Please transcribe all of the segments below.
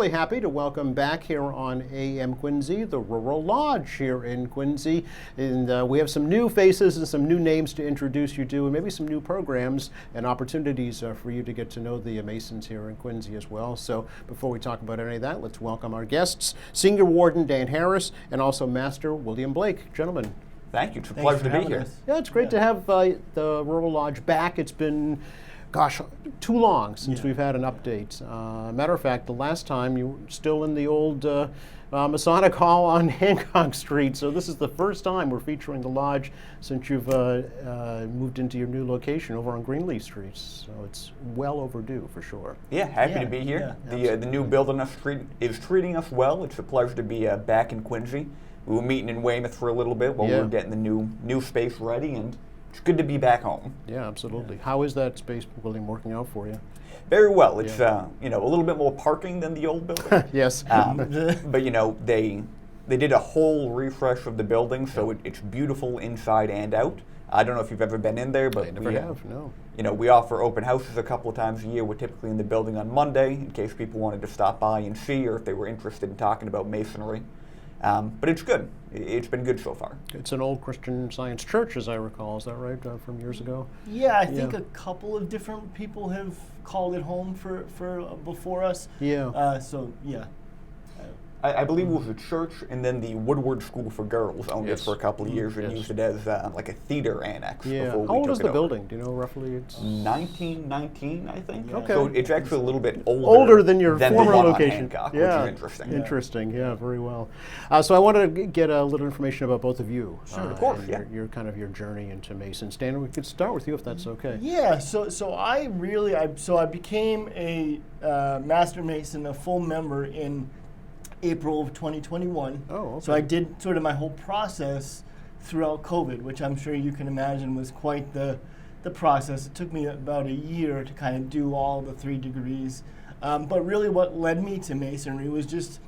really happy to welcome back here on AM Quincy, the Rural Lodge here in Quincy. And we have some new faces and some new names to introduce you to, and maybe some new programs and opportunities for you to get to know the Masons here in Quincy as well. So before we talk about any of that, let's welcome our guests, Senior Warden Dan Harris and also Master William Blake. Gentlemen. Thank you. It's a pleasure to be here. Yeah, it's great to have the Rural Lodge back. It's been, gosh, too long since we've had an update. Matter of fact, the last time you were still in the old Masonic Hall on Hancock Street. So this is the first time we're featuring the lodge since you've moved into your new location over on Greenleaf Street. So it's well overdue for sure. Yeah, happy to be here. The new building is treating us well. It's a pleasure to be back in Quincy. We were meeting in Weymouth for a little bit while we were getting the new space ready, and it's good to be back home. Yeah, absolutely. How is that space, William, working out for you? Very well. It's a little bit more parking than the old building. Yes. But they did a whole refresh of the building, so it's beautiful inside and out. I don't know if you've ever been in there, but I never have. No. We offer open houses a couple of times a year. We're typically in the building on Monday in case people wanted to stop by and see, or if they were interested in talking about masonry. But it's good. It's been good so far. It's an old Christian Science church, as I recall. Is that right, from years ago? Yeah, I think a couple of different people have called it home for before us. Yeah. So yeah. I believe it was a church, and then the Woodward School for Girls owned it for a couple of years and used it as like a theater annex. Yeah. Before How we old took is it the over. building? Do you know roughly? It's 1919, I think. Yeah. Okay. So it's actually a little bit older than your former the one location. On Hancock, Yeah. which is interesting. Interesting. Yeah, very well. So I wanted to get a little information about both of you. Sure, of course. And your kind of your journey into Masons. Dan, we could start with you if that's okay. Yeah. So I became a Master Mason, a full member in April of 2021. Oh, okay. So I did sort of my whole process throughout COVID, which I'm sure you can imagine was quite the process. It took me about a year to kind of do all the 3 degrees. But really what led me to Masonry was just,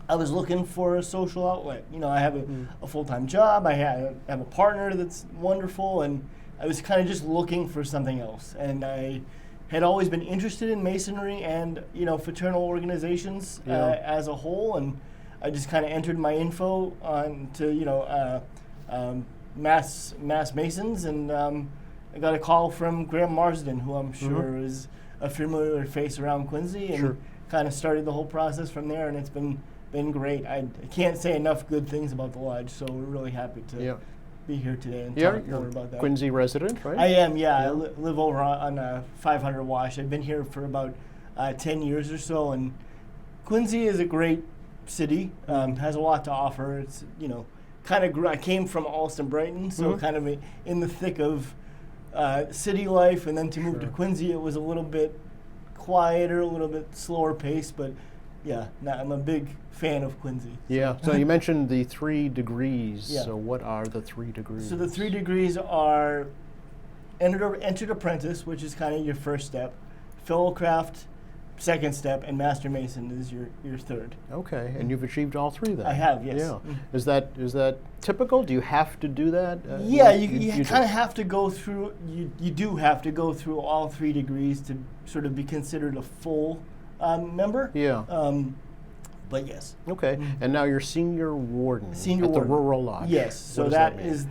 I was looking for a social outlet. I have a full-time job, I have a partner that's wonderful, and I was kind of just looking for something else. And I had always been interested in Masonry and fraternal organizations as a whole, and I just kind of entered my info on to Mass Masons, and I got a call from Graham Marsden, who I'm sure is a familiar face around Quincy, and kind of started the whole process from there, and it's been great. I can't say enough good things about the lodge, so we're really happy to be here today and talk more about that. Quincy resident, right? I am, I live over on 500 Wash. I've been here for about 10 years or so, and Quincy is a great city, has a lot to offer. It's, kind of I came from Allston Brighton, so kind of in the thick of city life, and then to move to Quincy, it was a little bit quieter, a little bit slower pace, but yeah, I'm a big fan of Quincy. Yeah, so you mentioned the 3 degrees. Yeah. So what are the 3 degrees? So the 3 degrees are entered apprentice, which is kind of your first step, fellowcraft, second step, and Master Mason is your third. Okay, and you've achieved all 3 then? I have, yes. Yeah. Is that typical? Do you have to do that? Yeah, you kind of have to go through, you do have to go through all 3 degrees to sort of be considered a full member. Yeah. But yes. Okay, and now you're senior warden at Warden. the Rural Lodge. Yes, so that is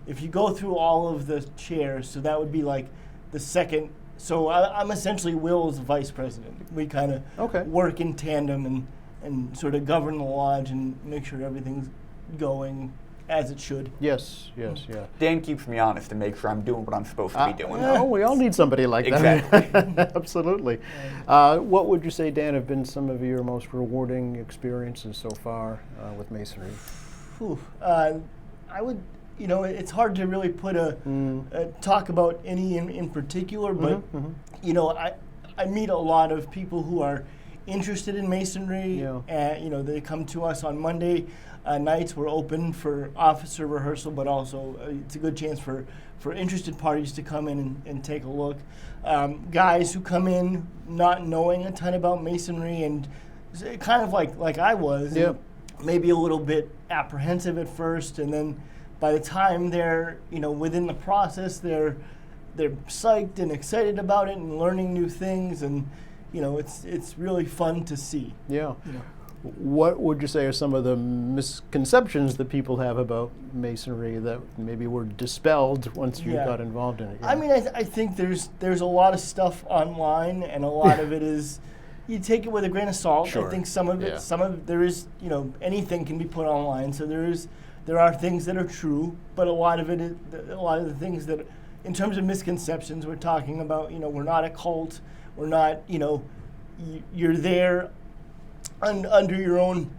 if you go through all of the chairs, so that would be like the second, so I'm essentially Will's vice president. We kind of work in tandem and sort of govern the lodge and make sure everything's going as it should. Yes. Dan keeps me honest and makes sure I'm doing what I'm supposed to be doing. Oh, we all need somebody like that. Exactly. Absolutely. What would you say, Dan, have been some of your most rewarding experiences so far with Masonry? I would, it's hard to really put talk about any in particular, but I meet a lot of people who are interested in Masonry, and they come to us on Monday nights. We're open for officer rehearsal, but also it's a good chance for interested parties to come in and take a look. Guys who come in not knowing a ton about Masonry and kind of like I was, maybe a little bit apprehensive at first, and then by the time they're within the process, they're psyched and excited about it and learning new things, and it's really fun to see. Yeah. You know. What would you say are some of the misconceptions that people have about masonry that maybe were dispelled once you Yeah. got involved in it? I mean, I think there's a lot of stuff online, and a lot of it is you take it with a grain of salt. Sure. I think some of it, Yeah. there is, anything can be put online. So there are things that are true, but a lot of the things that, in terms of misconceptions, we're talking about. We're not a cult. We're not. You're there under your own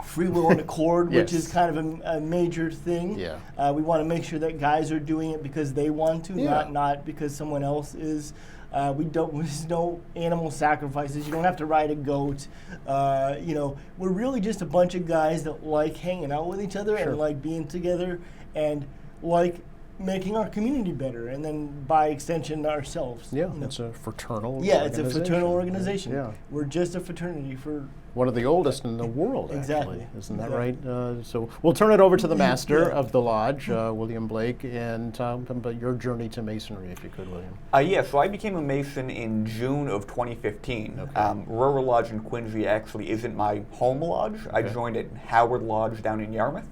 free will and accord, which Yes. is kind of a major thing. Yeah. We want to make sure that guys are doing it because they want to, Yeah. not because someone else is. There's no animal sacrifices. You don't have to ride a goat. We're really just a bunch of guys that like hanging out with each other Sure. and like being together and like making our community better, and then by extension ourselves. Yeah, it's a fraternal Yeah, it's a organization. fraternal organization. Yeah. We're just a fraternity for. One of the oldest in the world, Exactly. actually. Isn't that Exactly. right? So we'll turn it over to the master Yeah. of the lodge, William Blake, and talk about your journey to masonry, if you could, William. Yeah, so I became a Mason in June of 2015. Okay. Rural Lodge in Quincy actually isn't my home lodge. I Okay. joined at Howard Lodge down in Yarmouth.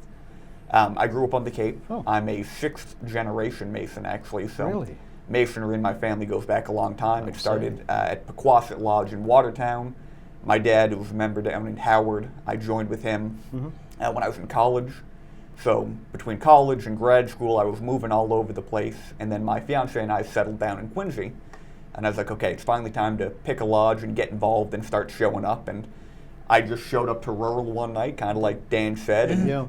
I grew up on the Cape. Oh. I'm a 6th generation Mason, actually. So Really? Masonry in my family goes back a long time. I It see. started at Pequasset Lodge in Watertown. My dad was a member down in Howard. I joined with him when I was in college. So between college and grad school, I was moving all over the place. And then my fiance and I settled down in Quincy. And I was like, okay, it's finally time to pick a lodge and get involved and start showing up. And I just showed up to rural one night, kind of like Dan said. And Yeah.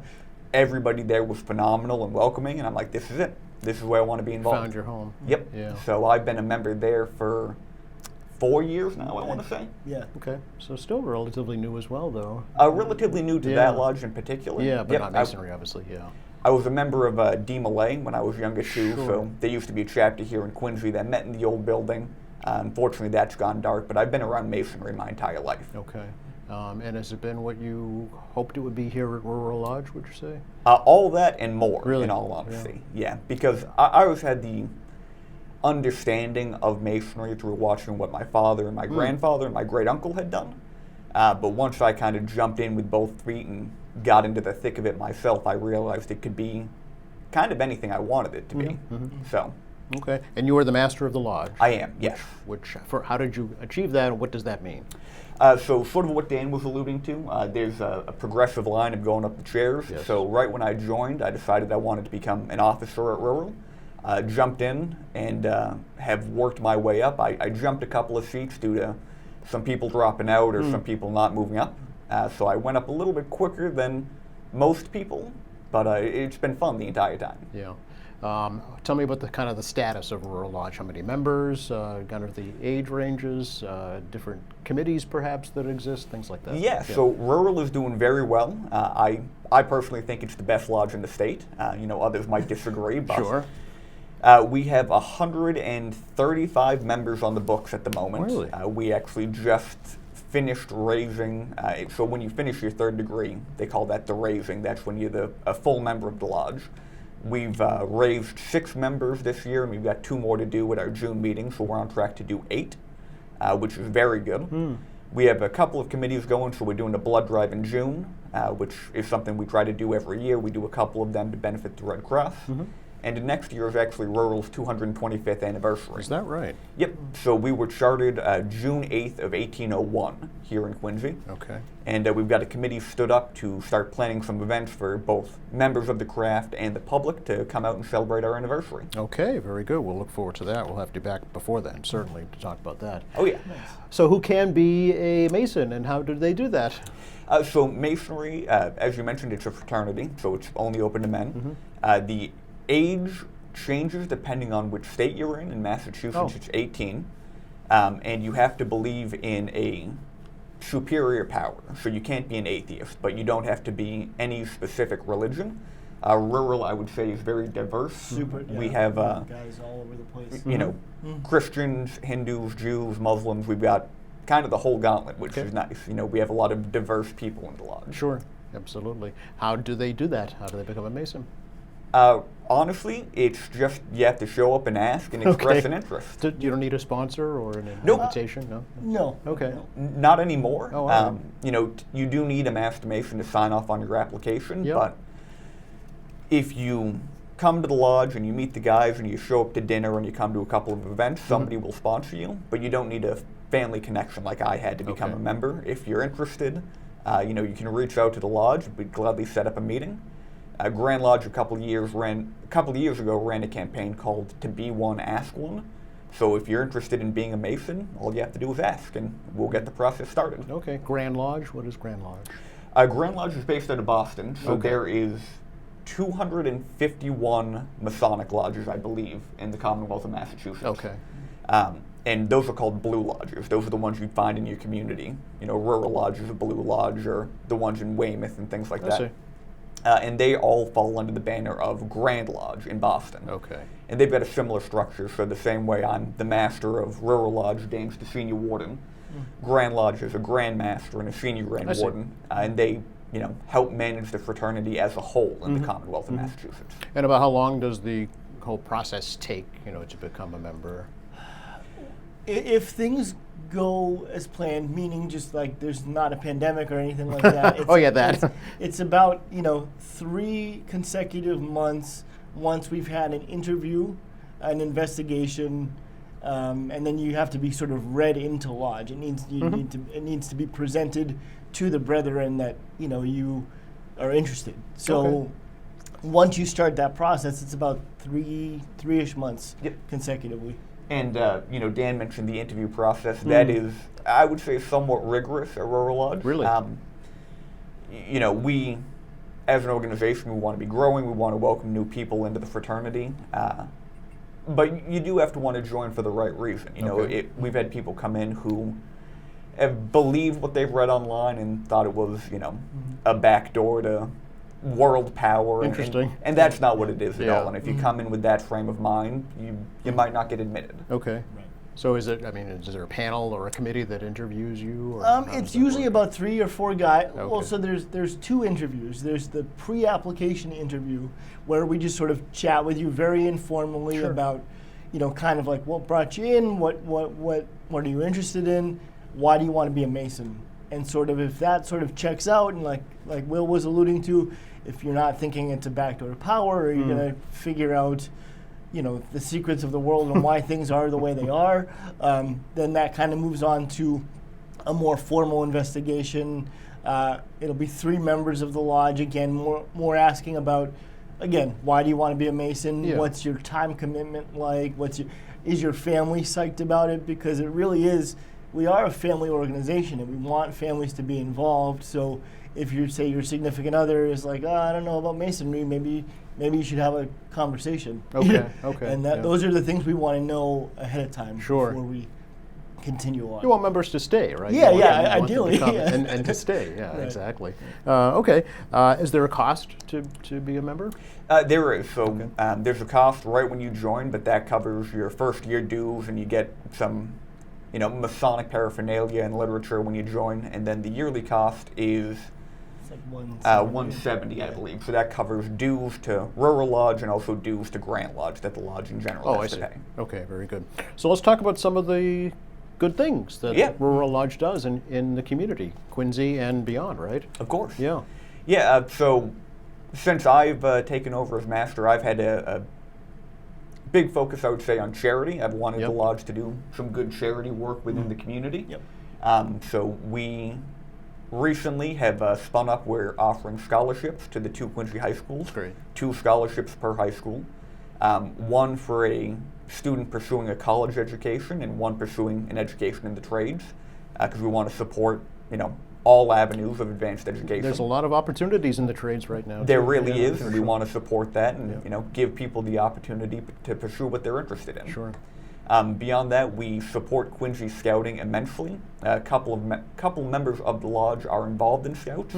everybody there was phenomenal and welcoming. And I'm like, this is it. This is where I want to be involved. Found your home. Yep. Yeah. So I've been a member there for 4 years now, I want to say. Yeah. Okay. So still relatively new as well, though. Relatively new to Yeah. that lodge in particular. Yeah, but Yep, not masonry, obviously. Yeah. I was a member of D. Malay when I was younger too, Sure. so there used to be a chapter here in Quincy that met in the old building. Unfortunately, that's gone dark, but I've been around masonry my entire life. Okay. And has it been what you hoped it would be here at Rural Lodge, would you say? All that and more, Really? in all honesty. Yeah, because I always had the understanding of masonry through watching what my father and my grandfather and my great uncle had done. But once I kind of jumped in with both feet and got into the thick of it myself, I realized it could be kind of anything I wanted it to be. So Okay. And you are the master of the lodge. I am, yes. How did you achieve that, and what does that mean? So sort of what Dan was alluding to, there's a progressive line of going up the chairs. Yes. So right when I joined, I decided I wanted to become an officer at rural. Jumped in and have worked my way up. I jumped a couple of seats due to some people dropping out or some people not moving up. So I went up a little bit quicker than most people, but it's been fun the entire time. Yeah. Tell me about the status of Rural Lodge. How many members? Kind of the age ranges, different committees perhaps that exist, things like that. Yeah, so rural is doing very well. I personally think it's the best lodge in the state. Others might disagree, but Sure. we have 135 members on the books at the moment. Really? We actually just finished raising. So when you finish your 3rd degree, they call that the raising. That's when you're a full member of the lodge. We've raised 6 members this year, and we've got 2 more to do at our June meeting, so we're on track to do 8, which is very good. We have a couple of committees going, so we're doing a blood drive in June, which is something we try to do every year. We do a couple of them to benefit the Red Cross. And next year is actually Rural's 225th anniversary. Is that right? Yep. So we were chartered June 8th of 1801 here in Quincy. Okay. And we've got a committee stood up to start planning some events for both members of the craft and the public to come out and celebrate our anniversary. Okay, very good. We'll look forward to that. We'll have you back before then, certainly, to talk about that. Oh, yeah. So who can be a Mason, and how do they do that? So Masonry, as you mentioned, it's a fraternity, so it's only open to men. The age changes depending on which state you're in. In Massachusetts, it's 18. And you have to believe in a superior power. So you can't be an atheist, but you don't have to be any specific religion. Rural, I would say, is very diverse. Super. We yeah, have, guys all over the place. Christians, Hindus, Jews, Muslims. We've got kind of the whole gauntlet, which Okay. is nice. We have a lot of diverse people in the lodge. Sure, absolutely. How do they do that? How do they become a Mason? Honestly, it's just you have to show up and ask and express an interest. You don't need a sponsor or an Nope. invitation? No? No. Okay. No. Not anymore. Oh, wow. You do need a Master Mason to sign off on your application, Yep. but if you come to the lodge and you meet the guys and you show up to dinner and you come to a couple of events, somebody will sponsor you, but you don't need a family connection like I had to become Okay. a member. If you're interested, you can reach out to the lodge. We'd gladly set up a meeting. Grand Lodge a couple of years ago ran a campaign called To Be One, Ask One. So if you're interested in being a Mason, all you have to do is ask, and we'll get the process started. Okay. Grand Lodge? What is Grand Lodge? Grand Lodge is based out of Boston, so Okay. there is 251 Masonic lodges, I believe, in the Commonwealth of Massachusetts. Okay. And those are called Blue Lodges. Those are the ones you'd find in your community. Rural Lodge is a Blue Lodge, or the ones in Weymouth and things like I that. see. And they all fall under the banner of Grand Lodge in Boston. Okay. And they've got a similar structure, so the same way I'm the master of Rural Lodge, Dame's the senior warden. Grand Lodge is a Grand Master and a senior Grand I see. Warden, and they help manage the fraternity as a whole in the Commonwealth of Massachusetts. And about how long does the whole process take, to become a member? If things go as planned, meaning just like there's not a pandemic or anything like that. Oh, yeah, that. It's about 3 consecutive months once we've had an interview, an investigation, and then you have to be sort of read into lodge. It needs to be presented to the brethren that you are interested. So Okay. once you start that process, it's about three-ish months Yep. consecutively. And, Dan mentioned the interview process. That is, I would say, somewhat rigorous at Rural Lodge. Really? We, as an organization, we want to be growing. We want to welcome new people into the fraternity. But you do have to want to join for the right reason. Okay. We've had people come in who have believed what they've read online and thought it was, a backdoor to world power. Interesting. And that's not what it is at Yeah. all. And if you come in with that frame of mind, you might not get admitted. Okay. Right. So is there a panel or a committee that interviews you? Or how does It's that usually work? about 3 or 4 guys. Well, Okay. so there's 2 interviews. There's the pre-application interview where we just sort of chat with you very informally Sure. about, kind of like what brought you in, what are you interested in, why do you want to be a Mason, and sort of if that sort of checks out, and like Will was alluding to, if you're not thinking it's a backdoor power, or you're gonna figure out the secrets of the world and why things are the way they are, then that kind of moves on to a more formal investigation. It'll be 3 members of the lodge, again, more asking about, again, why do you want to be a Mason? Yeah. What's your time commitment like? Is your family psyched about it? Because it really is, we are a family organization and we want families to be involved. So if you say your significant other is like, I don't know about Masonry, maybe you should have a conversation. Okay, okay, And yeah. those are the things we want to know ahead of time Sure. before we continue on. You want members to stay, right? Yeah, You want yeah, them to ideally, come yeah. and to stay. Yeah, Right. exactly. Okay. Is there a cost to be a member? There is. So there's a cost right when you join, but that covers your first year dues, and you get some, Masonic paraphernalia and literature when you join. And then the yearly cost is It's like 170. 170, I believe. So that covers dues to Rural Lodge and also dues to Grand Lodge that the lodge in general Oh, I has see. to pay. Okay, very good. So let's talk about some of the good things that Yeah. Rural Lodge does in the community, Quincy and beyond, right? Of course. Yeah. Yeah. So since I've taken over as master, I've had a big focus, I would say, on charity. I've wanted Yep. the lodge to do some good charity work within the community. Yep. So we recently have spun up. We're offering scholarships to the 2 Quincy high schools. Great. 2 scholarships per high school. One for a student pursuing a college education and one pursuing an education in the trades, because we want to support, all avenues of advanced education. There's a lot of opportunities in the trades right now. There too. really Yeah, is, for and we sure. want to support that and Yeah. give people the opportunity to pursue what they're interested in. Sure. Beyond that, we support Quincy Scouting immensely. A couple members of the lodge are involved in Scouts.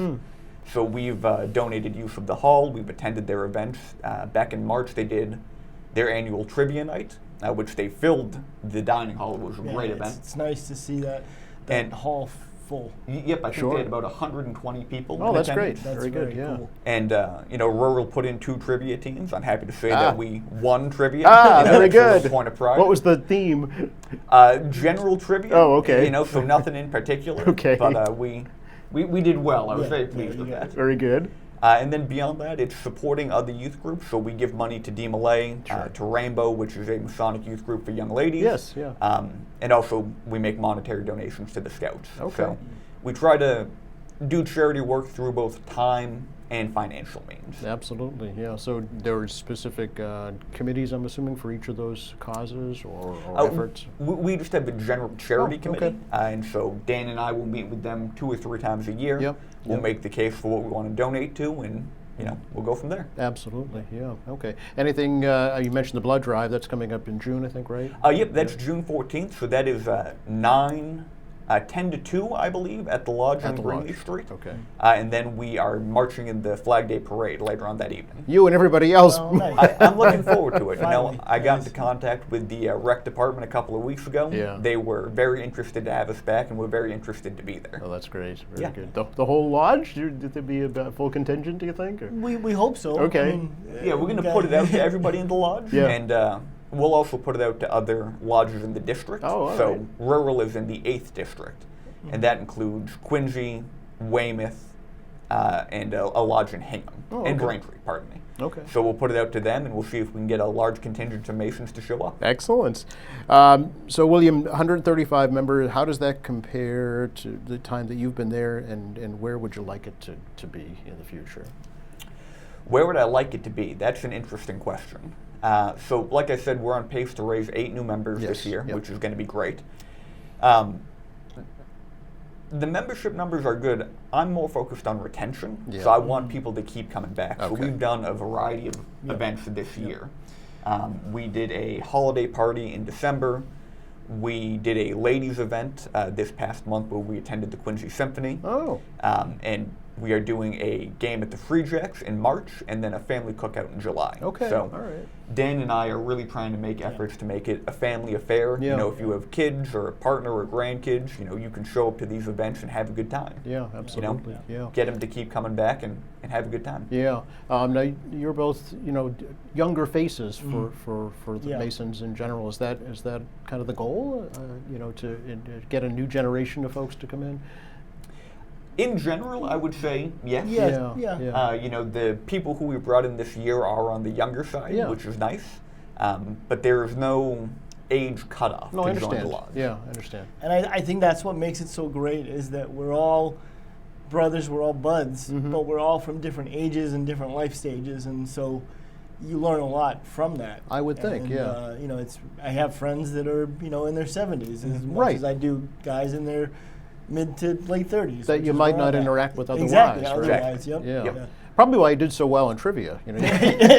So we've donated use of the hall. We've attended their events. Back in March, they did their annual trivia night, which they filled the dining hall. It was a Yeah, great it's- event. It's nice to see that And- hall full. Yep, I think Sure. they had about 120 people. Oh, in that's great. attendance. That's Very good, very yeah. cool. And Rural put in 2 trivia teams. I'm happy to say that we won trivia. Ah, very that's a real good. point of pride. What was the theme? General trivia? Oh, okay. So nothing in particular. Okay. But we did well. I was Yeah, very yeah, pleased you with got that. it. Very good. And then beyond that, it's supporting other youth groups. So we give money to DMLA, to Rainbow, which is a Masonic youth group for young ladies. Yes, yeah. And also we make monetary donations to the Scouts. Okay. So we try to do charity work through both time and financial means. Absolutely, yeah. So there are specific committees, I'm assuming, for each of those causes or efforts? We just have a general charity Oh, okay. committee, and so Dan and I will meet with them 2 or 3 times a year. Yep. We'll Yep. make the case for what we want to donate to, and we'll go from there. Absolutely, yeah. Okay. Anything, you mentioned the blood drive, that's coming up in June, I think, right? Yep, that's June 14th, so that is 10 to 2, I believe, at the Lodge At on the Greenleaf Lodge. Street. Okay. And then we are marching in the Flag Day Parade later on that evening. You and everybody else. Oh, nice. I'm looking forward to it. Finally, I got nice. into contact with the rec department a couple of weeks ago. Yeah. They were very interested to have us back, and we're very interested to be there. Oh, that's great. Very Yeah. good. The whole lodge? Did there be a full contingent, do you think? Or? We hope so. Okay. Yeah, we're going to put it out to everybody in the lodge, Yeah. and we'll also put it out to other lodges in the district. Oh, all so right. rural is in the 8th district, and that includes Quincy, Weymouth, and a lodge in Hingham, Oh, and okay. Braintree, pardon me. Okay. So we'll put it out to them, and we'll see if we can get a large contingent of Masons to show up. Excellent. So, William, 135 members, how does that compare to the time that you've been there, and where would you like it to be in the future? Where would I like it to be? That's an interesting question. So, like I said, we're on pace to raise 8 new members Yes, this year, yep. which is going to be great. The membership numbers are good. I'm more focused on retention, Yeah. so I want people to keep coming back. So Okay. we've done a variety of events this year. We did a holiday party in December. We did a ladies' event this past month where we attended the Quincy Symphony. Oh, And we are doing a game at the Free Jacks in March, and then a family cookout in July. okay. So All right. Dan and I are really trying to make efforts to make it a family affair. Yeah. If you have kids or a partner or grandkids, you can show up to these events and have a good time. Yeah, absolutely. Yeah. Get them to keep coming back and have a good time. Yeah. Now you're both, younger faces for the Yeah. Masons in general. Is that kind of the goal? To get a new generation of folks to come in. In general, I would say yes. Yeah. The people who we brought in this year are on the younger side, Yeah. which is nice. But there is no age cutoff No, I to join the understand. lodge. Yeah, I understand. And I think that's what makes it so great is that we're all brothers, we're all buds, but we're all from different ages and different life stages, and so you learn a lot from that. I would think, And, yeah. I have friends that are in their 70s as much Right. as I do guys in their mid to late 30s. That which you is might where not I'm at. interact with otherwise. Exactly, right? otherwise, yep. Yeah. Yep. Probably why you did so well in trivia.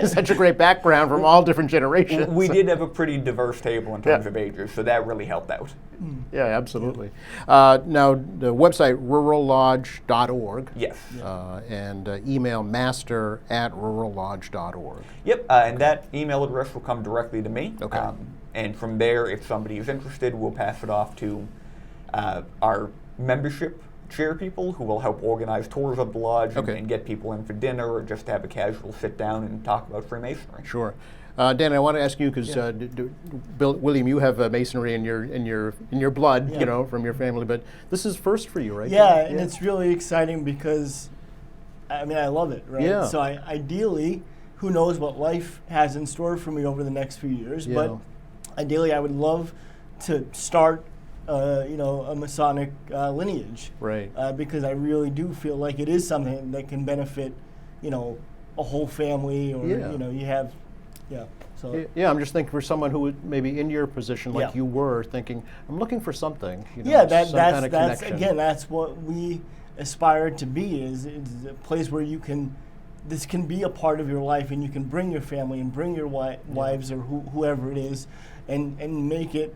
Such a great background from all different generations. We did have a pretty diverse table in terms Yeah. of ages, so that really helped out. Yeah, absolutely. Now, the website, rurallodge.org. Yes. And email master@rurallodge.org. Yep, and that email address will come directly to me. Okay. And from there, if somebody is interested, we'll pass it off to our membership chair people who will help organize tours of the lodge Okay. and get people in for dinner or just to have a casual sit down and talk about Freemasonry. Sure. Dan, I want to ask you because William, you have Masonry in your blood, Yeah. from your family, but this is first for you, right? Yeah, and it's really exciting because, I love it, right? Yeah. So ideally, who knows what life has in store for me over the next few years, Yeah. but ideally I would love to start, a Masonic lineage. Right. Because I really do feel like it is something that can benefit, a whole family or, Yeah. you have, so. Yeah, I'm just thinking for someone who would maybe in your position, like Yeah. you were, thinking, I'm looking for something. Yeah, some that's kind of connection. again, that's what we aspire to be is a place where this can be a part of your life, and you can bring your family and bring your wives or whoever it is, and make it,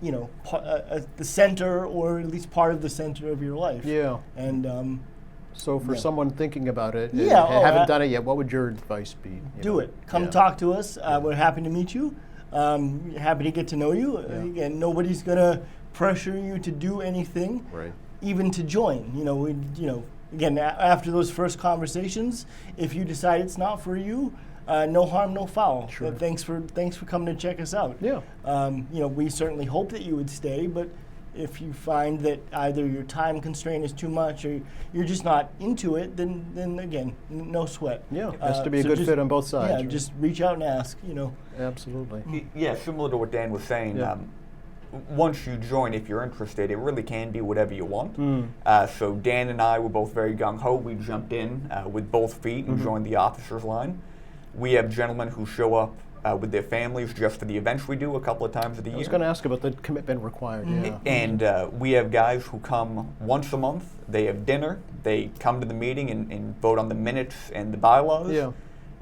the center or at least part of the center of your life. Yeah. And So for Yeah. someone thinking about it, Yeah, and haven't done it yet, what would your advice be? do it. Come Yeah. talk to us. We're happy to meet you. Happy to get to know you. Again, nobody's gonna pressure you to do anything, Right. even to join. Again, after those first conversations, if you decide it's not for you, no harm, no foul. Sure. Thanks for coming to check us out. Yeah. We certainly hope that you would stay, but if you find that either your time constraint is too much or you're just not into it, then again, no sweat. Yeah, has to be a so good just- fit on both sides. Yeah, right? just reach out and ask. Absolutely. Yeah, similar to what Dan was saying. Yeah. Once you join, if you're interested, it really can be whatever you want. Mm. So Dan and I were both very gung-ho. We jumped in with both feet and Mm-hmm. joined the officers line. We have gentlemen who show up with their families just for the events we do a couple of times a year. I was going to ask about the commitment required. Yeah. And we have guys who come once a month. They have dinner. They come to the meeting and vote on the minutes and the bylaws. Yeah.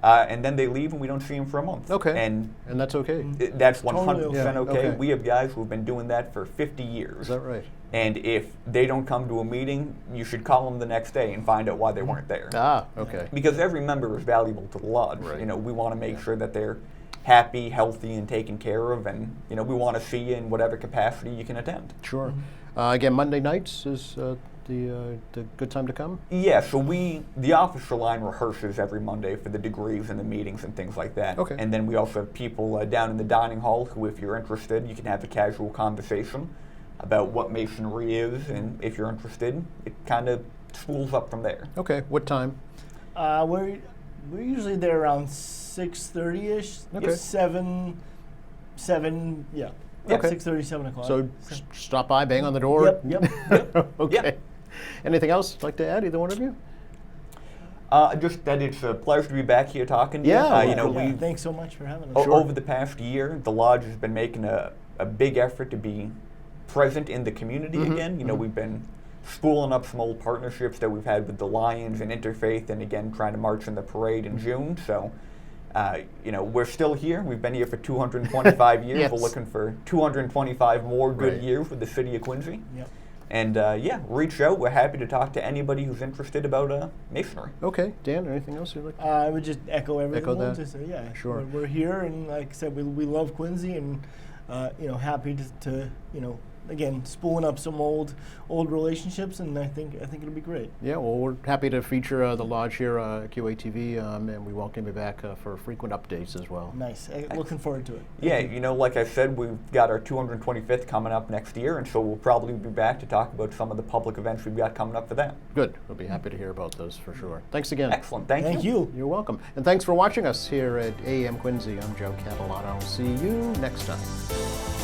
And then they leave and we don't see them for a month. Okay. And And that's okay. that's Totally 100% okay. okay. Okay. We have guys who've been doing that for 50 years. Is that right? And if they don't come to a meeting, you should call them the next day and find out why they weren't there. Ah, okay. Because every member is valuable to the lodge. Right. We want to make sure that they're happy, healthy, and taken care of, and we want to see you in whatever capacity you can attend. Sure. Again, Monday nights is the good time to come? Yeah, so the officer line rehearses every Monday for the degrees and the meetings and things like that. Okay. And then we also have people down in the dining hall who, if you're interested, you can have a casual conversation about what masonry is, and if you're interested, it kind of spools up from there. Okay. What time? We're usually there around 6:30ish. Okay. 7. Yeah. Okay. 6:30, 7 o'clock. So stop by, bang on the door. Yep. Okay. Yep. Anything else you'd like to add, either one of you? Just that it's a pleasure to be back here talking to Yeah, you. well, Yeah, we thanks so much for having us. Sure. over the past year, the lodge has been making a big effort to be present in the community again. We've been spooling up some old partnerships that we've had with the Lions and Interfaith, and again trying to march in the parade in June. So, we're still here. We've been here for 225 years. Yes. We're looking for 225 more good Right. years with the city of Quincy. Yep. And reach out. We're happy to talk to anybody who's interested about masonry. Okay. Dan, anything else you'd like to I would just echo everything. Echo that? To say, yeah, Sure. We're here, and like I said, we love Quincy, and happy to again spooling up some old relationships, and I think it'll be great. Yeah, well, we're happy to feature the lodge here at QATV, and we welcome you back for frequent updates as well. Nice. Looking forward to it. Yeah, like I said, we've got our 225th coming up next year, and so we'll probably be back to talk about some of the public events we've got coming up for that. Good. We'll be happy to hear about those for sure. Thanks again. Excellent. Thank Thank you. You're welcome. And thanks for watching us here at AM Quincy. I'm Joe Catalano. See you next time.